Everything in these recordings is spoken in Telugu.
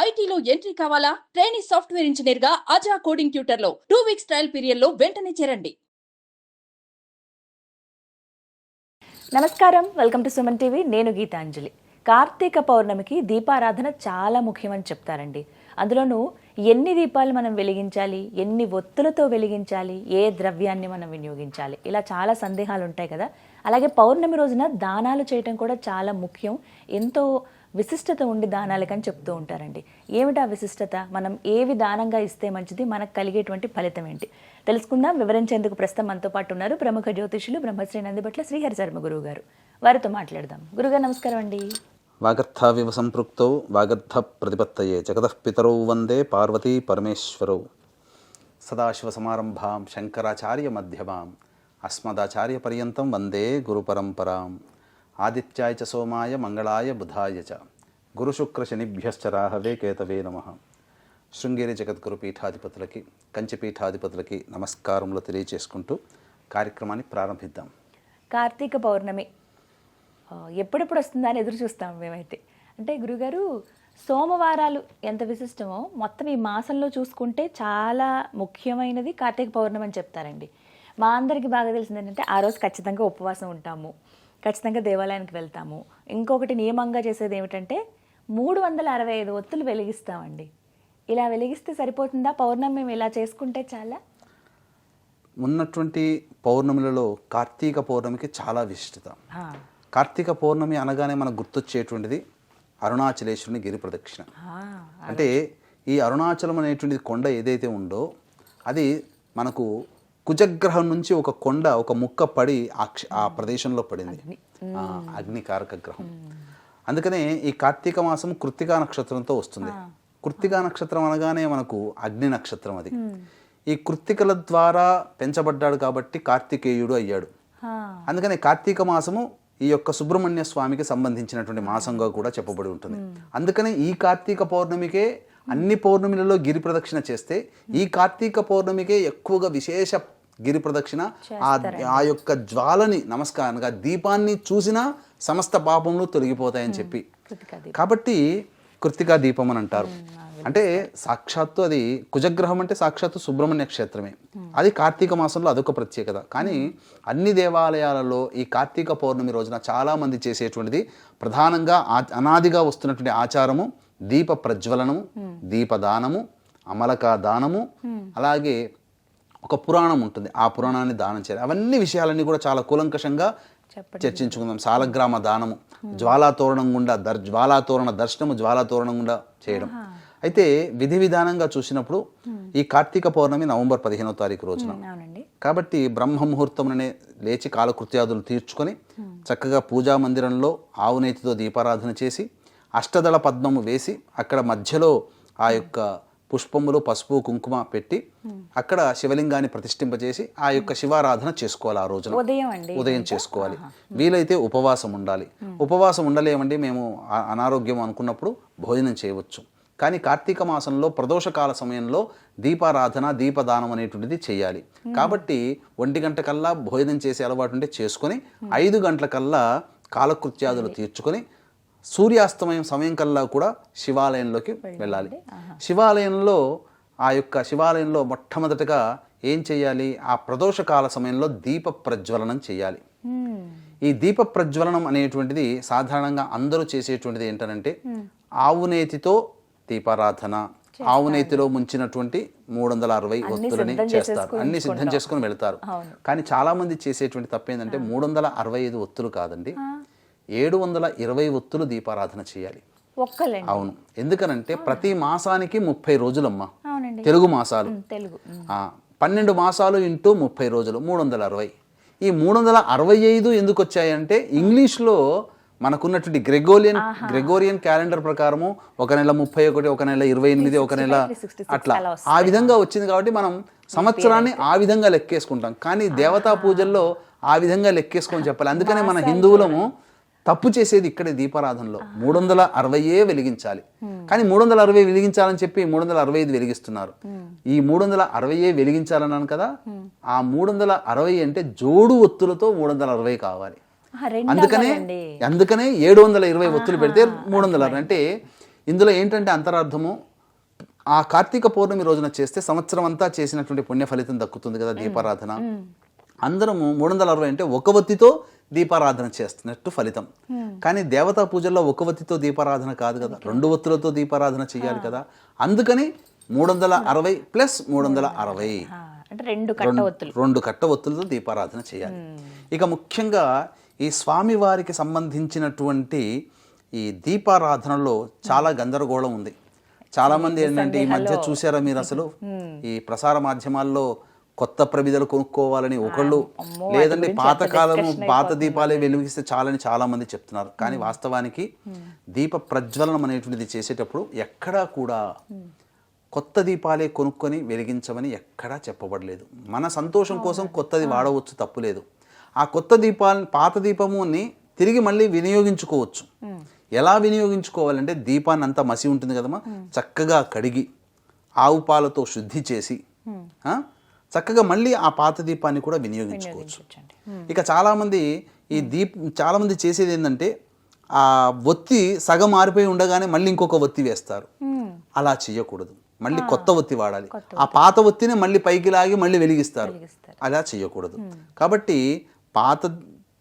ఐటీలో ఎంట్రీ కావాలా? ట్రైనీ సాఫ్ట్వేర్ ఇంజనీర్ గా అజా కోడింగ్ ట్యూటర్ లో 2 వీక్స్ ట్రయల్ పీరియడ్ లో వెంటనే చేరండి. నమస్కారం, వెల్కమ్ టు సుమన్ టీవీ. నేను గీతాంజలి. కార్తీక పౌర్ణమికి దీపారాధన చాలా ముఖ్యమని చెప్తారండి. అందులోనూ ఎన్ని దీపాలు మనం వెలిగించాలి, ఎన్ని ఒత్తులతో వెలిగించాలి, ఏ ద్రవ్యాన్ని మనం వినియోగించాలి, ఇలా చాలా సందేహాలు ఉంటాయి కదా. అలాగే పౌర్ణమి రోజున దానాలు చేయటం కూడా చాలా ముఖ్యం. ఎంతో విశిష్టత ఉండి దానాలకని చెప్తూ ఉంటారండి. ఏమిటా విశిష్టత? మనం ఏవి దానంగా ఇస్తే మంచిది, మనకు కలిగేటువంటి ఫలితం ఏంటి తెలుసుకుందాం. వివరించేందుకు ప్రస్తుతం మనతో పాటు ఉన్నారు ప్రముఖ జ్యోతిషులు బ్రహ్మశ్రీ నందిబట్ల శ్రీహరి శర్మ గురువు గారు. వారితో మాట్లాడదాం. గురుగారు నమస్కారం అండి. వాగర్థావివ సంపృక్తౌ వాగర్థ ప్రతిపత్తయే జగతః పితరౌ వందే పార్వతీ పరమేశ్వరౌ. సదాశివ సమారంభాం శంకరాచార్య మధ్యమాం అస్మదాచార్య పర్యంతం వందే గురు పరంపరాం. ఆదిత్యాయ చ సోమాయ మంగళాయ బుధాయ చ గురుశుక్ర శనిభ్యశ్చ రాహవే కేతవే నమః. శృంగేరి జగద్గురు పీఠాధిపతులకి, కంచి పీఠాధిపతులకి నమస్కారములు తెలియచేసుకుంటూ కార్యక్రమాన్ని ప్రారంభిద్దాం. కార్తీక పౌర్ణమి ఎప్పుడెప్పుడు వస్తుందా అని ఎదురు చూస్తాం మేమైతే. అంటే గురుగారు, సోమవారాలు ఎంత విశిష్టమో మొత్తం ఈ మాసంలో చూసుకుంటే చాలా ముఖ్యమైనది కార్తీక పౌర్ణమి అని చెప్తారండి. మా అందరికీ బాగా తెలిసింది ఏంటంటే ఆ రోజు ఖచ్చితంగా ఉపవాసం ఉంటాము, ఖచ్చితంగా దేవాలయానికి వెళ్తాము. ఇంకొకటి నియమంగా చేసేది ఏమిటంటే 365 ఒత్తులు వెలిగిస్తామండి. ఇలా వెలిగిస్తే సరిపోతుందా? పౌర్ణమి మేము ఇలా చేసుకుంటే చాలా? ఉన్నటువంటి పౌర్ణమిలలో కార్తీక పౌర్ణమికి చాలా విశిష్టత. కార్తీక పౌర్ణమి అనగానే మనకు గుర్తొచ్చేటువంటిది అరుణాచలేశ్వరుని గిరి ప్రదక్షిణ. అంటే ఈ అరుణాచలం అనేటువంటిది కొండ ఏదైతే ఉందో అది మనకు కుజగ్రహం నుంచి ఒక కొండ, ఒక ముక్క పడి ఆ ప్రదేశంలో పడింది, అగ్నికారక గ్రహం. అందుకనే ఈ కార్తీక మాసం కృత్తికా నక్షత్రంతో వస్తుంది. కృత్తికా నక్షత్రం అనగానే మనకు అగ్ని నక్షత్రం అది. ఈ కృత్తికల ద్వారా పెంచబడ్డాడు కాబట్టి కార్తికేయుడు అయ్యాడు. అందుకనే కార్తీక మాసము ఈ యొక్క సుబ్రహ్మణ్య స్వామికి సంబంధించినటువంటి మాసంగా కూడా చెప్పబడి ఉంటుంది. అందుకనే ఈ కార్తీక పౌర్ణమికే అన్ని పౌర్ణమిలలో గిరి ప్రదక్షిణ చేస్తే ఈ కార్తీక పౌర్ణమికే ఎక్కువగా విశేష గిరి ప్రదక్షిణ. ఆ యొక్క జ్వాలని నమస్కారంగా దీపాన్ని చూసినా సమస్త పాపములు తొలగిపోతాయని చెప్పి కాబట్టి కృత్తికా దీపం అని అంటారు. అంటే సాక్షాత్తు అది కుజగ్రహం అంటే సాక్షాత్తు సుబ్రహ్మణ్య క్షేత్రమే. అది కార్తీక మాసంలో అదొక ప్రత్యేకత. కానీ అన్ని దేవాలయాలలో ఈ కార్తీక పౌర్ణమి రోజున చాలామంది చేసేటువంటిది ప్రధానంగా అనాదిగా వస్తున్నటువంటి ఆచారము దీప ప్రజ్వలనము, దీపదానము, అమలకా దానము, అలాగే ఒక పురాణం ఉంటుంది, ఆ పురాణాన్ని దానం చేయాలి. అవన్నీ విషయాలన్నీ కూడా చాలా కూలంకషంగా చర్చించుకుందాం. సాలగ్రామ దానము, జ్వాలాతోరణం గుండా జ్వాలాతోరణ దర్శనము, జ్వాలాతోరణం గుండా చేయడం. అయితే విధి విధానంగా చూసినప్పుడు ఈ కార్తీక పౌర్ణమి నవంబర్ 15వ తారీఖు రోజున కాబట్టి బ్రహ్మ ముహూర్తంలోనే లేచి కాలకృత్యాదులు తీర్చుకొని చక్కగా పూజా మందిరంలో ఆవు నేతితో దీపారాధన చేసి అష్టదళ పద్మము వేసి అక్కడ మధ్యలో ఆ యొక్క పుష్పములు, పసుపు, కుంకుమ పెట్టి అక్కడ శివలింగాన్ని ప్రతిష్ఠింపజేసి ఆ యొక్క శివారాధన చేసుకోవాలి. ఆ రోజున ఉదయం చేసుకోవాలి. వీలైతే ఉపవాసం ఉండాలి. ఉపవాసం ఉండలేమండి మేము అనారోగ్యం అనుకున్నప్పుడు భోజనం చేయవచ్చు. కానీ కార్తీక మాసంలో ప్రదోషకాల సమయంలో దీపారాధన, దీపదానం అనేటువంటిది చేయాలి. కాబట్టి 1 గంట కల్లా భోజనం చేసే అలవాటు ఉంటే చేసుకొని 5 గంటల కల్లా కాలకృత్యాదులు తీర్చుకొని సూర్యాస్తమయం సమయం కల్లా కూడా శివాలయంలోకి వెళ్ళాలి. శివాలయంలో మొట్టమొదటిగా ఏం చేయాలి? ఆ ప్రదోషకాల సమయంలో దీప ప్రజ్వలనం చేయాలి. ఈ దీప ప్రజ్వలనం అనేటువంటిది సాధారణంగా అందరూ చేసేటువంటిది ఏంటంటే ఆవునేతితో దీపారాధన, ఆవునేతిలో ముంచినటువంటి 360 ఒత్తులని చేస్తారు. అన్ని సిద్ధం చేసుకుని వెళ్తారు. కానీ చాలా మంది చేసేటువంటి తప్పేందంటే 365 ఒత్తులు కాదండి, 720 ఒత్తులు దీపారాధన చేయాలి. అవును. ఎందుకనంటే ప్రతి మాసానికి 30 రోజులమ్మా, తెలుగు మాసాలు 12 మాసాలు ఇంటూ 30 రోజులు 360. ఈ 365 ఎందుకు వచ్చాయంటే ఇంగ్లీష్లో మనకున్నటువంటి గ్రెగోరియన్ క్యాలెండర్ ప్రకారము ఒక నెల 31, ఒక నెల 28, ఒక నెల అట్లా ఆ విధంగా వచ్చింది. కాబట్టి మనం సంవత్సరాన్ని ఆ విధంగా లెక్కేసుకుంటాం. కానీ దేవతా పూజల్లో ఆ విధంగా లెక్కేసుకొని చెప్పాలి. అందుకనే మన హిందువులము తప్పు చేసేది ఇక్కడే దీపారాధనలో 360 వెలిగించాలి. కానీ 360 వెలిగించాలని చెప్పి 365 వెలిగిస్తున్నారు. ఈ 360 వెలిగించాలన్నాను కదా, ఆ 360 అంటే జోడు ఒత్తులతో 360 కావాలి. అందుకనే 720 ఒత్తులు పెడితే 360. అంటే ఇందులో ఏంటంటే అంతరార్థము, ఆ కార్తీక పౌర్ణమి రోజున చేస్తే సంవత్సరం అంతా చేసినటువంటి పుణ్య ఫలితం దక్కుతుంది కదా దీపారాధన. అందరము 360 అంటే ఒక ఒత్తితో దీపారాధన చేస్తున్నట్టు ఫలితం. కానీ దేవతా పూజల్లో ఒక ఒత్తితో దీపారాధన కాదు కదా, 2 ఒత్తులతో దీపారాధన చేయాలి కదా. అందుకని 360 ప్లస్ 360 అంటే 2 కట్ట ఒత్తులతో దీపారాధన చేయాలి. ఇక ముఖ్యంగా ఈ స్వామివారికి సంబంధించినటువంటి ఈ దీపారాధనలో చాలా గందరగోళం ఉంది. చాలా మంది ఏంటంటే ఈ మధ్య చూసారా మీరు, అసలు ఈ ప్రసార మాధ్యమాల్లో కొత్త ప్రమిదలు కొనుక్కోవాలని ఒకళ్ళు, లేదంటే పాత దీపాలే వెలిగిస్తే చాలని చాలా మంది చెప్తున్నారు. కానీ వాస్తవానికి దీప ప్రజ్వలనం అనేటువంటిది చేసేటప్పుడు ఎక్కడా కూడా కొత్త దీపాలే కొనుక్కొని వెలిగించమని ఎక్కడా చెప్పబడలేదు. మన సంతోషం కోసం కొత్తది వాడవచ్చు, తప్పులేదు. ఆ కొత్త దీపాలని, పాత దీపముని తిరిగి మళ్ళీ వినియోగించుకోవచ్చు. ఎలా వినియోగించుకోవాలంటే దీపాన్ని అంతా మసి ఉంటుంది కదమ్మా, చక్కగా కడిగి ఆవు పాలతో శుద్ధి చేసి చక్కగా మళ్ళీ ఆ పాత దీపాన్ని కూడా వినియోగించుకోవచ్చు. ఇక చాలామంది చాలామంది చేసేది ఏంటంటే ఆ ఒత్తి సగం మారిపోయి ఉండగానే మళ్ళీ ఇంకొక ఒత్తి వేస్తారు. అలా చేయకూడదు, మళ్ళీ కొత్త ఒత్తి వాడాలి. ఆ పాత ఒత్తిని మళ్ళీ పైకి లాగి మళ్ళీ వెలిగిస్తారు, అలా చేయకూడదు. కాబట్టి పాత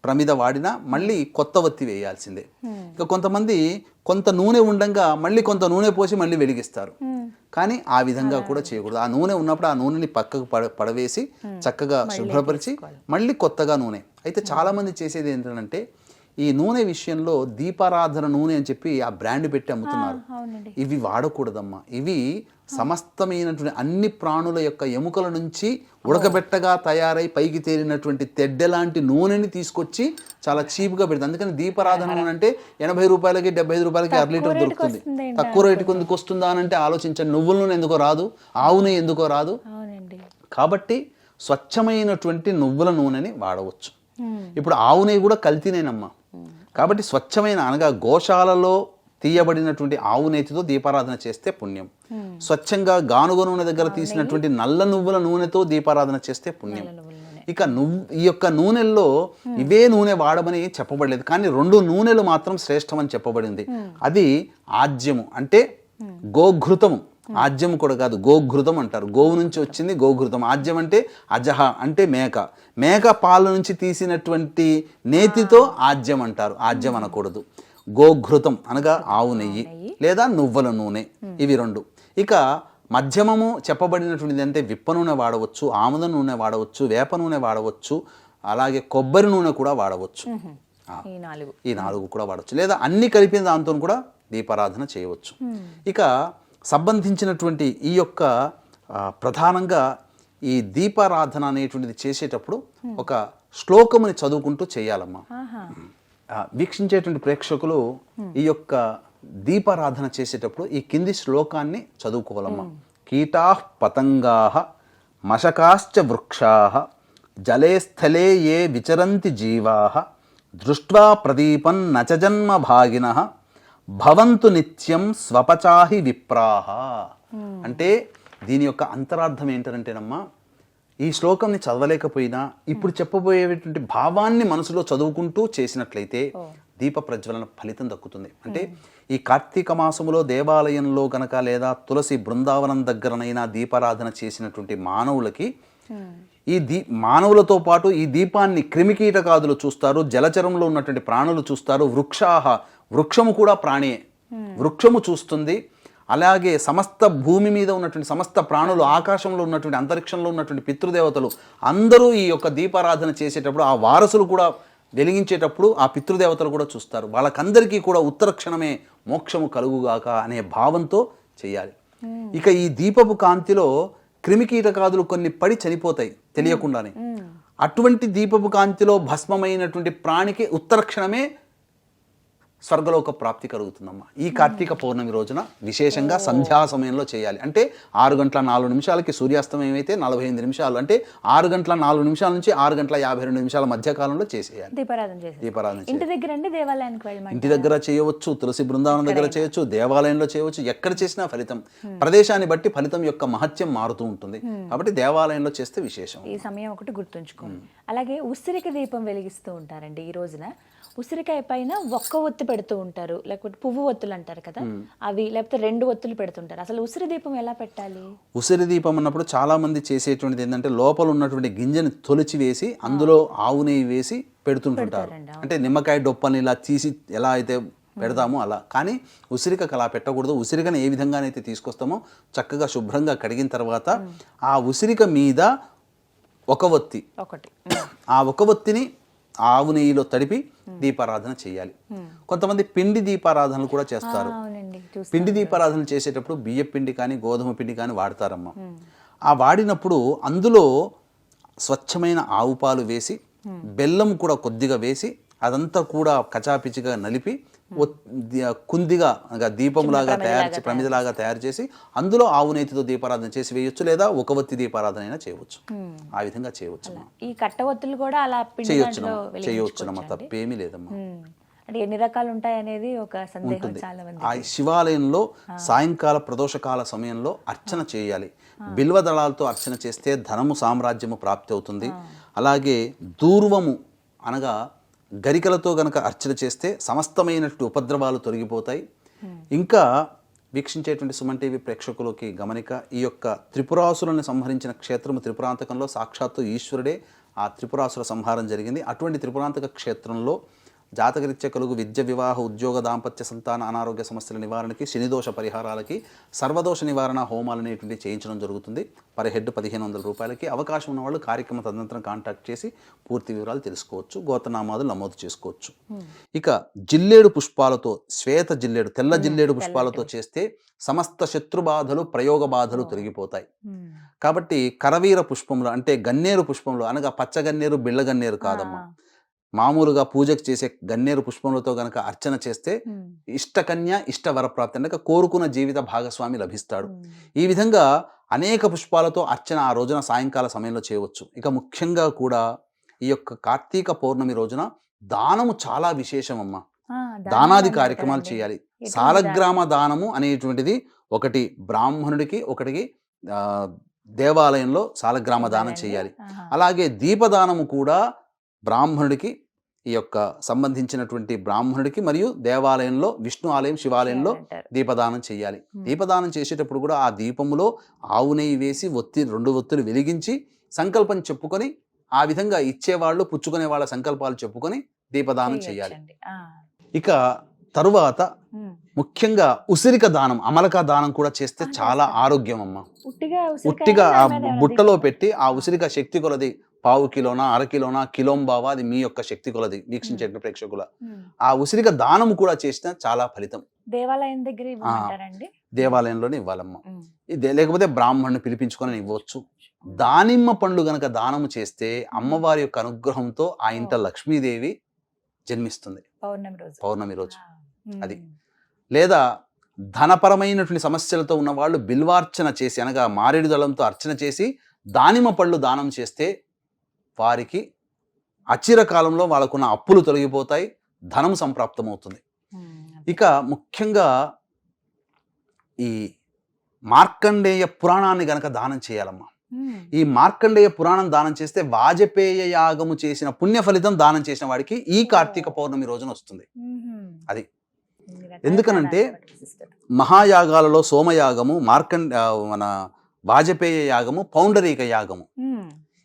ప్రమిద వాడినా మళ్ళీ కొత్త ఒత్తి వేయాల్సిందే. ఇక కొంతమంది కొంత నూనె ఉండంగా మళ్ళీ కొంత నూనె పోసి మళ్ళీ వెలిగిస్తారు. కానీ ఆ విధంగా కూడా చేయకూడదు. ఆ నూనె ఉన్నప్పుడు ఆ నూనెని పక్కకు పడవేసి చక్కగా శుభ్రపరిచి మళ్ళీ కొత్తగా నూనె. అయితే చాలామంది చేసేది ఏంటంటే ఈ నూనె విషయంలో దీపారాధన నూనె అని చెప్పి ఆ బ్రాండ్ పెట్టి అమ్ముతున్నారు. ఇవి వాడకూడదమ్మా. ఇవి సమస్తమైనటువంటి అన్ని ప్రాణుల యొక్క ఎముకల నుంచి ఉడకబెట్టగా తయారై పైకి తేలినటువంటి తెడ్డెలాంటి నూనెని తీసుకొచ్చి చాలా చీప్గా పెడుతుంది. అందుకని దీపారాధన నూనె అంటే 80 రూపాయలకి 75 రూపాయలకి 1 లీటర్ దొరుకుతుంది. తక్కువ రేటుకి ఎందుకు వస్తుందా అని అంటే ఆలోచించండి. నువ్వుల నూనె ఎందుకో రాదు, ఆవు నెయ్యి ఎందుకో రాదు. కాబట్టి స్వచ్ఛమైనటువంటి నువ్వుల నూనెని వాడవచ్చు. ఇప్పుడు ఆవు నెయ్యి కూడా కల్తీనేనమ్మా. కాబట్టి స్వచ్ఛమైన అనగా గోశాలలో తీయబడినటువంటి ఆవు నేతితో దీపారాధన చేస్తే పుణ్యం. స్వచ్ఛంగా గానుగ నూనె దగ్గర తీసినటువంటి నల్ల నువ్వుల నూనెతో దీపారాధన చేస్తే పుణ్యం. ఇక ఈ యొక్క నూనెల్లో ఇవే నూనె వాడమని చెప్పబడలేదు, కానీ 2 నూనెలు మాత్రం శ్రేష్టమని చెప్పబడింది. అది ఆజ్యము అంటే గోఘృతము, ఆజ్యము కూడా కాదు, గోఘృతం అంటారు. గోవు నుంచి వచ్చింది గోఘృతం. ఆజ్యం అంటే అజహ అంటే మేక పాల నుంచి తీసినటువంటి నేతితో ఆజ్యం అంటారు. ఆజ్యం అనకూడదు. గోఘృతం అనగా ఆవు నెయ్యి లేదా నువ్వుల నూనె, ఇవి 2. ఇక మధ్యమము చెప్పబడినటువంటిది అంటే విప్ప నూనె వాడవచ్చు, ఆముద నూనె వాడవచ్చు, వేప నూనె వాడవచ్చు, అలాగే కొబ్బరి నూనె కూడా వాడవచ్చు. ఈ 4 కూడా వాడవచ్చు, లేదా అన్ని కలిపిన దాంతో కూడా దీపారాధన చేయవచ్చు. ఇక సంబంధించినటువంటి ఈ యొక్క ప్రధానంగా ఈ దీపారాధన అనేటువంటిది చేసేటప్పుడు ఒక శ్లోకముని చదువుకుంటూ చేయాలమ్మా. వీక్షించేటువంటి ప్రేక్షకులు ఈ యొక్క దీపారాధన చేసేటప్పుడు ఈ కింది శ్లోకాన్ని చదువుకోవాలమ్మా. కీటాః పతంగాః మశకాశ్చ వృక్షాః జలే స్థలే ఏ విచరంతి జీవాః దృష్ట్వా ప్రదీపం నచ జన్మ భాగినః భవంతు నిత్యం స్వపచాహి విప్రాహ. అంటే దీని యొక్క అంతరార్థం ఏంటంటేనమ్మా, ఈ శ్లోకంని చదవలేకపోయినా ఇప్పుడు చెప్పబోయేటువంటి భావాన్ని మనసులో చదువుకుంటూ చేసినట్లయితే దీప ప్రజ్వలన ఫలితం దక్కుతుంది. అంటే ఈ కార్తీక మాసములో దేవాలయంలో గనక లేదా తులసి బృందావనం దగ్గరనైనా దీపారాధన చేసినటువంటి మానవులకి మానవులతో పాటు ఈ దీపాన్ని క్రిమికీటకాదులు చూస్తారు, జలచరంలో ఉన్నటువంటి ప్రాణులు చూస్తారు, వృక్షము కూడా ప్రాణియే, వృక్షము చూస్తుంది. అలాగే సమస్త భూమి మీద ఉన్నటువంటి సమస్త ప్రాణులు, ఆకాశంలో ఉన్నటువంటి అంతరిక్షంలో ఉన్నటువంటి పితృదేవతలు అందరూ ఈ యొక్క దీపారాధన చేసేటప్పుడు ఆ వారసులు కూడా వెలిగించేటప్పుడు ఆ పితృదేవతలు కూడా చూస్తారు. వాళ్ళకందరికీ కూడా ఉత్తర క్షణమే మోక్షము కలుగుగాక అనే భావంతో చేయాలి. ఇక ఈ దీపపు కాంతిలో క్రిమికీటకాదులు కొన్ని పడి చనిపోతాయి తెలియకుండానే. అటువంటి దీపపు కాంతిలో భస్మమైనటువంటి ప్రాణికి ఉత్తర క్షణమే స్వర్గలోక ప్రాప్తి కలుగుతుందమ్మా. ఈ కార్తీక పౌర్ణమి రోజున విశేషంగా సంధ్యా సమయంలో చేయాలి. అంటే 6:04 సూర్యాస్తమయం అయితే 48 నిమిషాలు, అంటే 6:04 నుంచి 6:52 మధ్య కాలంలో చేసేయాలి దీపారాధన. ఇంటి దగ్గర అండి, దేవాలయానికి వెళ్ళి ఇంటి దగ్గర చేయవచ్చు, తులసి బృందావనం దగ్గర చేయవచ్చు, దేవాలయంలో చేయవచ్చు, ఎక్కడ చేసినా ఫలితం ప్రదేశాన్ని బట్టి ఫలితం యొక్క మహత్యం మారుతూ ఉంటుంది. కాబట్టి దేవాలయంలో చేస్తే విశేషం. ఈ సమయం ఒకటి గుర్తుంచుకోండి. అలాగే ఉసిరిక దీపం వెలిగిస్తూ ఉంటారండి ఈ రోజున. ఉసిరికాయ పైన ఒక్క ఒత్తి పెడుతూ ఉంటారు, లేకపోతే పువ్వు ఒత్తులు అంటారు కదా అవి, లేకపోతే 2 ఒత్తులు పెడుతుంటారు. అసలు ఉసిరి దీపం ఎలా పెట్టాలి? ఉసిరి దీపం అన్నప్పుడు చాలా మంది చేసేటువంటిది ఏంటంటే లోపల ఉన్నటువంటి గింజని తొలిచి వేసి అందులో ఆవు నెయ్యి వేసి పెడుతుంటుంటారు. అంటే నిమ్మకాయ డొప్పని ఇలా తీసి ఎలా అయితే పెడతామో అలా. కానీ ఉసిరికకు అలా పెట్టకూడదు. ఉసిరికను ఏ విధంగానైతే తీసుకొస్తామో చక్కగా శుభ్రంగా కడిగిన తర్వాత ఆ ఉసిరిక మీద ఒక ఒత్తి, ఆ ఒక ఒత్తిని ఆవు నెయ్యిలో తడిపి దీపారాధన చేయాలి. కొంతమంది పిండి దీపారాధనలు కూడా చేస్తారు. పిండి దీపారాధన చేసేటప్పుడు బియ్య పిండి కానీ గోధుమ పిండి కానీ వాడతారమ్మా. ఆ వాడినప్పుడు అందులో స్వచ్ఛమైన ఆవు పాలు వేసి బెల్లం కూడా కొద్దిగా వేసి అదంతా కూడా కచాపిచిగా నలిపి కుందిగా దీపంలాగా తయారు చేసి ప్రమిదలాగా తయారు చేసి అందులో ఆవు నేతితో దీపారాధన చేసి వేయొచ్చు, లేదా ఒక ఒత్తి దీపారాధన అయినా చేయవచ్చు. ఆ విధంగా చేయవచ్చు. ఈ కట్టవత్తులు కూడా అలా చేయొచ్చునమ్మా, తప్పేమీ లేదమ్మా. అంటే ఎన్ని రకాలు ఉంటాయి అనేది ఒక సందేహం చాలా మంది. ఆ శివాలయంలో సాయంకాల ప్రదోషకాల సమయంలో అర్చన చేయాలి. బిల్వ దళాలతో అర్చన చేస్తే ధనము సామ్రాజ్యము ప్రాప్తి అవుతుంది. అలాగే దూర్వము అనగా గరికలతో గనక అర్చన చేస్తే సమస్తమైనటువంటి ఉపద్రవాలు తొలగిపోతాయి. ఇంకా వీక్షించేటువంటి సుమన్ టీవీ ప్రేక్షకులకి గమనిక, ఈ యొక్క త్రిపురాసులను సంహరించిన క్షేత్రము త్రిపురాంతకంలో సాక్షాత్తు ఈశ్వరుడే ఆ త్రిపురాసుల సంహారం జరిగింది. అటువంటి త్రిపురాంతక క్షేత్రంలో జాతకరీత్యా కలుగు విద్య, వివాహ, ఉద్యోగ, దాంపత్య, సంతాన, అనారోగ్య సమస్యల నివారణకి, శనిదోష పరిహారాలకి, సర్వదోష నివారణ హోమాలు అనేటువంటి చేయించడం జరుగుతుంది. పర్ హెడ్ 1500 రూపాయలకి. అవకాశం ఉన్న వాళ్ళు కార్యక్రమ తదనంతరం కాంటాక్ట్ చేసి పూర్తి వివరాలు తెలుసుకోవచ్చు, గోత్రనామాదులు నమోదు చేసుకోవచ్చు. ఇక జిల్లేడు పుష్పాలతో, శ్వేత జిల్లేడు, తెల్ల జిల్లేడు పుష్పాలతో చేస్తే సమస్త శత్రుబాధలు, ప్రయోగ బాధలు తొలగిపోతాయి. కాబట్టి కరవీర పుష్పంలో అంటే గన్నేరు పుష్పంలో అనగా పచ్చగన్నేరు, బిళ్ళగన్నేరు కాదమ్మా, మామూలుగా పూజకు చేసే గన్నేరు పుష్పములతో గనక అర్చన చేస్తే ఇష్టకన్య, ఇష్ట వరప్రాప్తి అంటే కోరుకున్న జీవిత భాగస్వామి లభిస్తాడు. ఈ విధంగా అనేక పుష్పాలతో అర్చన ఆ రోజున సాయంకాల సమయంలో చేయవచ్చు. ఇక ముఖ్యంగా కూడా ఈ యొక్క కార్తీక పౌర్ణమి రోజున దానము చాలా విశేషమమ్మా. దానాది కార్యక్రమాలు చేయాలి. సాలగ్రామ దానము అనేటువంటిది ఒకటి బ్రాహ్మణుడికి, ఒకటికి దేవాలయంలో సాలగ్రామ దానం చేయాలి. అలాగే దీపదానము కూడా బ్రాహ్మణుడికి, ఈ యొక్క సంబంధించినటువంటి బ్రాహ్మణుడికి మరియు దేవాలయంలో విష్ణు ఆలయం, శివాలయంలో దీపదానం చేయాలి. దీపదానం చేసేటప్పుడు కూడా ఆ దీపములో ఆవు నెయ్యి వేసి ఒత్తి 2 ఒత్తులు వెలిగించి సంకల్పం చెప్పుకొని ఆ విధంగా ఇచ్చేవాళ్ళు పుచ్చుకునే వాళ్ళ సంకల్పాలు చెప్పుకొని దీపదానం చేయాలి. ఇక తరువాత ముఖ్యంగా ఉసిరిక దానం, అమలక దానం కూడా చేస్తే చాలా ఆరోగ్యం అమ్మ. ఉట్టిగా ఆ బుట్టలో పెట్టి ఆ ఉసిరిక శక్తి కొలది, 1/4 కిలోనా, 1/2 కిలోనా, కిలోంబావా, అది మీ యొక్క శక్తి కొలది వీక్షించే ప్రేక్షకుల. ఆ ఉసిరిక దానం కూడా చేసిన చాలా ఫలితం. దేవాలయం దగ్గర ఇవ్వమంటారండి? దేవాలయంలోనే ఇవ్వాలమ్మా. లేకపోతే బ్రాహ్మణుని పిలిపించుకొని ఇవ్వచ్చు. దానిమ్మ పండ్లు గనక దానము చేస్తే అమ్మవారి యొక్క అనుగ్రహంతో ఆ ఇంట లక్ష్మీదేవి జన్మిస్తుంది పౌర్ణమి రోజు. అది లేదా ధనపరమైనటువంటి సమస్యలతో ఉన్న వాళ్ళు బిల్వార్చన చేసి అనగా మారేడు దళంతో అర్చన చేసి దానిమ్మ పళ్ళు దానం చేస్తే వారికి అచిర కాలంలో వాళ్ళకున్న అప్పులు తొలగిపోతాయి, ధనం సంప్రాప్తమవుతుంది. ఇక ముఖ్యంగా ఈ మార్కండేయ పురాణాన్ని గనక దానం చేయాలమ్మా. ఈ మార్కండేయ పురాణం దానం చేస్తే వాజపేయ యాగము చేసిన పుణ్య ఫలితం దానం చేసిన వాడికి ఈ కార్తీక పౌర్ణమి రోజున వస్తుంది. అది ఎందుకనంటే మహాయాగాలలో సోమయాగము, మన వాజపేయ యాగము, పౌండరీక యాగము,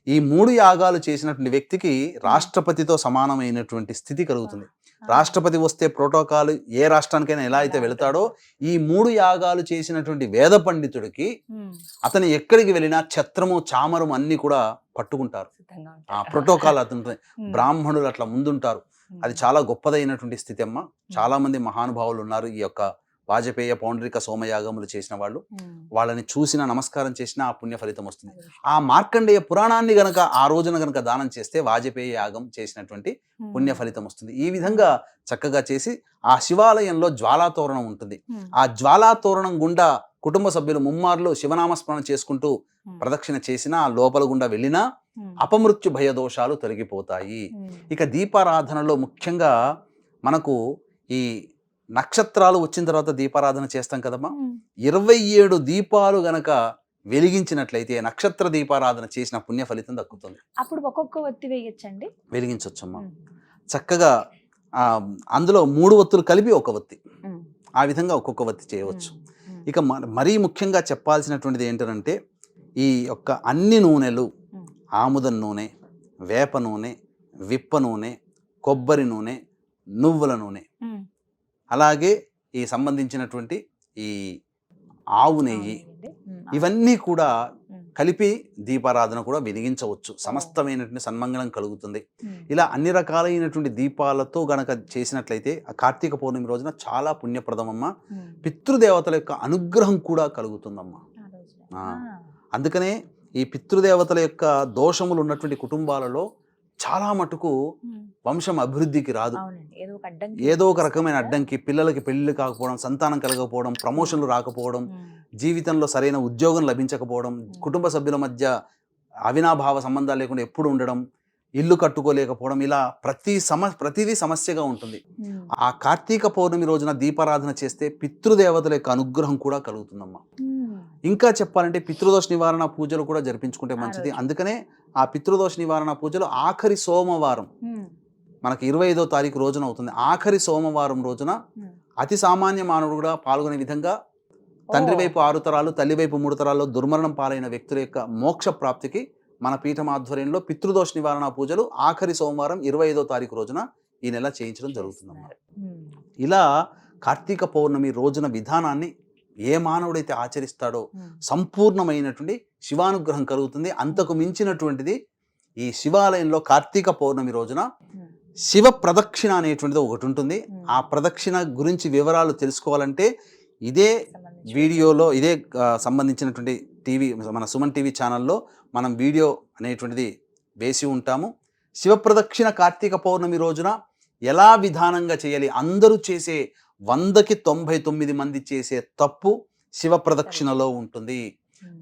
ఈ 3 యాగాలు చేసినటువంటి వ్యక్తికి రాష్ట్రపతితో సమానమైనటువంటి స్థితి కలుగుతుంది. రాష్ట్రపతి వస్తే ప్రోటోకాల్ ఏ రాష్ట్రానికైనా ఎలా అయితే వెళతాడో, ఈ 3 యాగాలు చేసినటువంటి వేద పండితుడికి అతను ఎక్కడికి వెళ్ళినా ఛత్రము, చామరము అన్ని కూడా పట్టుకుంటారు. ఆ ప్రోటోకాల్ అతను, బ్రాహ్మణులు అట్లా ముందుంటారు. అది చాలా గొప్పదైనటువంటి స్థితి అమ్మ. చాలా మంది మహానుభావులు ఉన్నారు ఈ యొక్క వాజపేయ, పౌండరిక, సోమయాగములు చేసిన వాళ్ళు. వాళ్ళని చూసినా నమస్కారం చేసినా ఆ పుణ్య ఫలితం వస్తుంది. ఆ మార్కండేయ పురాణాన్ని గనక ఆ రోజున గనక దానం చేస్తే వాజపేయ యాగం చేసినటువంటి పుణ్య ఫలితం వస్తుంది. ఈ విధంగా చక్కగా చేసి ఆ శివాలయంలో జ్వాలాతోరణం ఉంటుంది. ఆ జ్వాలాతోరణం గుండా కుటుంబ సభ్యులు ముమ్మార్లు శివనామస్మరణ చేసుకుంటూ ప్రదక్షిణ చేసినా, లోపల గుండా వెళ్ళినా అపమృత్యు భయదోషాలు తొలగిపోతాయి. ఇక దీపారాధనలో ముఖ్యంగా మనకు ఈ నక్షత్రాలు వచ్చిన తర్వాత దీపారాధన చేస్తాం కదమ్మా. 27 దీపాలు గనక వెలిగించినట్లయితే నక్షత్ర దీపారాధన చేసిన పుణ్య ఫలితం దక్కుతుంది. అప్పుడు ఒక్కొక్క ఒత్తి వేయొచ్చండి? వెలిగించవచ్చమ్మా. చక్కగా అందులో 3 ఒత్తులు కలిపి ఒక ఒత్తి, ఆ విధంగా ఒక్కొక్క ఒత్తి చేయవచ్చు. ఇక మరీ ముఖ్యంగా చెప్పాల్సినటువంటిది ఏంటంటే ఈ యొక్క అన్ని నూనెలు, ఆముదం నూనె, వేప నూనె, విప్ప నూనె, కొబ్బరి నూనె, నువ్వుల నూనె, అలాగే ఈ సంబంధించినటువంటి ఈ ఆవు నెయ్యి, ఇవన్నీ కూడా కలిపి దీపారాధన కూడా వెలిగించవచ్చు. సమస్తమైనటువంటి సన్మంగళం కలుగుతుంది. ఇలా అన్ని రకాలైనటువంటి దీపాలతో గనక చేసినట్లయితే ఆ కార్తీక పౌర్ణమి రోజున చాలా పుణ్యప్రదమమ్మ. పితృదేవతల యొక్క అనుగ్రహం కూడా కలుగుతుందమ్మా. అందుకనే ఈ పితృదేవతల యొక్క దోషములు ఉన్నటువంటి కుటుంబాలలో చాలా మటుకు వంశం అభివృద్ధికి రాదు. ఏదో ఒక రకమైన అడ్డంకి, పిల్లలకి పెళ్లి కాకపోవడం, సంతానం కలగకపోవడం, ప్రమోషన్లు రాకపోవడం, జీవితంలో సరైన ఉద్యోగం లభించకపోవడం, కుటుంబ సభ్యుల మధ్య అవినాభావ సంబంధాలు లేకుండా ఎప్పుడు ఉండడం, ఇల్లు కట్టుకోలేకపోవడం, ఇలా ప్రతిదీ సమస్యగా ఉంటుంది. ఆ కార్తీక పౌర్ణమి రోజున దీపారాధన చేస్తే పితృదేవతల యొక్క అనుగ్రహం కూడా కలుగుతుందమ్మా. ఇంకా చెప్పాలంటే పితృదోష నివారణ పూజలు కూడా జరిపించుకుంటే మంచిది. అందుకనే ఆ పితృదోష నివారణ పూజలు ఆఖరి సోమవారం, మనకి 25వ తారీఖు రోజున అవుతుంది. ఆఖరి సోమవారం రోజున అతి సామాన్య మానవుడు కూడా పాల్గొనే విధంగా తండ్రి వైపు 6 తరాలు, తల్లి వైపు 3 తరాల్లో దుర్మరణం పాలైన వ్యక్తుల యొక్క మోక్ష ప్రాప్తికి మన పీఠం ఆధ్వర్యంలో పితృదోష నివారణ పూజలు ఆఖరి సోమవారం 25వ తారీఖు రోజున ఈ నెల చేయించడం జరుగుతుందన్నమాట. ఇలా కార్తీక పౌర్ణమి రోజున విధానాన్ని ఏ మానవుడైతే ఆచరిస్తాడో సంపూర్ణమైనటువంటి శివానుగ్రహం కలుగుతుంది. అంతకు మించినటువంటిది ఈ శివాలయంలో కార్తీక పౌర్ణమి రోజున శివ ప్రదక్షిణ అనేటువంటిది ఒకటి ఉంటుంది. ఆ ప్రదక్షిణ గురించి వివరాలు తెలుసుకోవాలంటే ఇదే వీడియోలో, ఇదే సంబంధించినటువంటి టీవీ, మన సుమన్ టీవీ ఛానల్లో మనం వీడియో అనేటువంటిది వేసి ఉంటాము. శివ ప్రదక్షిణ కార్తీక పౌర్ణమి రోజున ఎలా విధానంగా చేయాలి, అందరూ చేసే 100కి 99 మంది చేసే తప్పు శివ ప్రదక్షిణలో ఉంటుంది.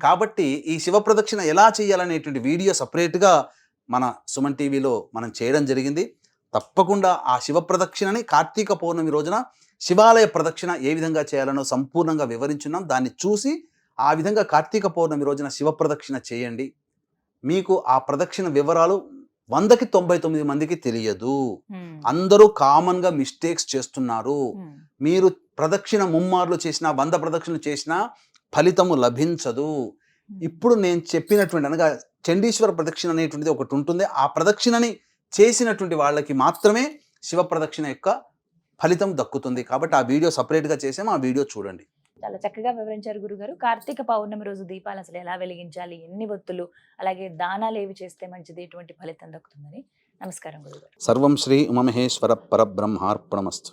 కాబట్టి ఈ శివ ప్రదక్షిణ ఎలా చేయాలనేటువంటి వీడియో సపరేట్గా మన సుమన్ టీవీలో మనం చేయడం జరిగింది. తప్పకుండా ఆ శివ ప్రదక్షిణని కార్తీక పౌర్ణమి రోజున శివాలయ ప్రదక్షిణ ఏ విధంగా చేయాలనో సంపూర్ణంగా వివరించున్నాం. దాన్ని చూసి ఆ విధంగా కార్తీక పౌర్ణమి రోజున శివ ప్రదక్షిణ చేయండి. మీకు ఆ ప్రదక్షిణ వివరాలు 100కి 99 మందికి తెలియదు. అందరూ కామన్ గా మిస్టేక్స్ చేస్తున్నారు. మీరు ప్రదక్షిణ ముమ్మార్లు చేసినా, 100 ప్రదక్షిణలు చేసినా ఫలితము లభించదు. ఇప్పుడు నేను చెప్పినటువంటి అనగా చండీశ్వర ప్రదక్షిణ అనేటువంటిది ఒకటి ఉంటుంది. ఆ ప్రదక్షిణని చేసినటువంటి వాళ్ళకి మాత్రమే శివ ప్రదక్షిణ యొక్క ఫలితం దక్కుతుంది. కాబట్టి ఆ వీడియో సపరేట్గా చేసాము, ఆ వీడియో చూడండి. చాలా చక్కగా వివరించారు గురుగారు. కార్తీక పౌర్ణమి రోజు దీపాలు అసలు ఎలా వెలిగించాలి, ఎన్ని ఒత్తులు, అలాగే దానాలు ఏవి చేస్తే మంచిది, ఎటువంటి ఫలితం దక్కుతుందని. నమస్కారం గురుగారు. సర్వం శ్రీ ఉమామహేశ్వర పరబ్రహ్మార్పణమస్తు.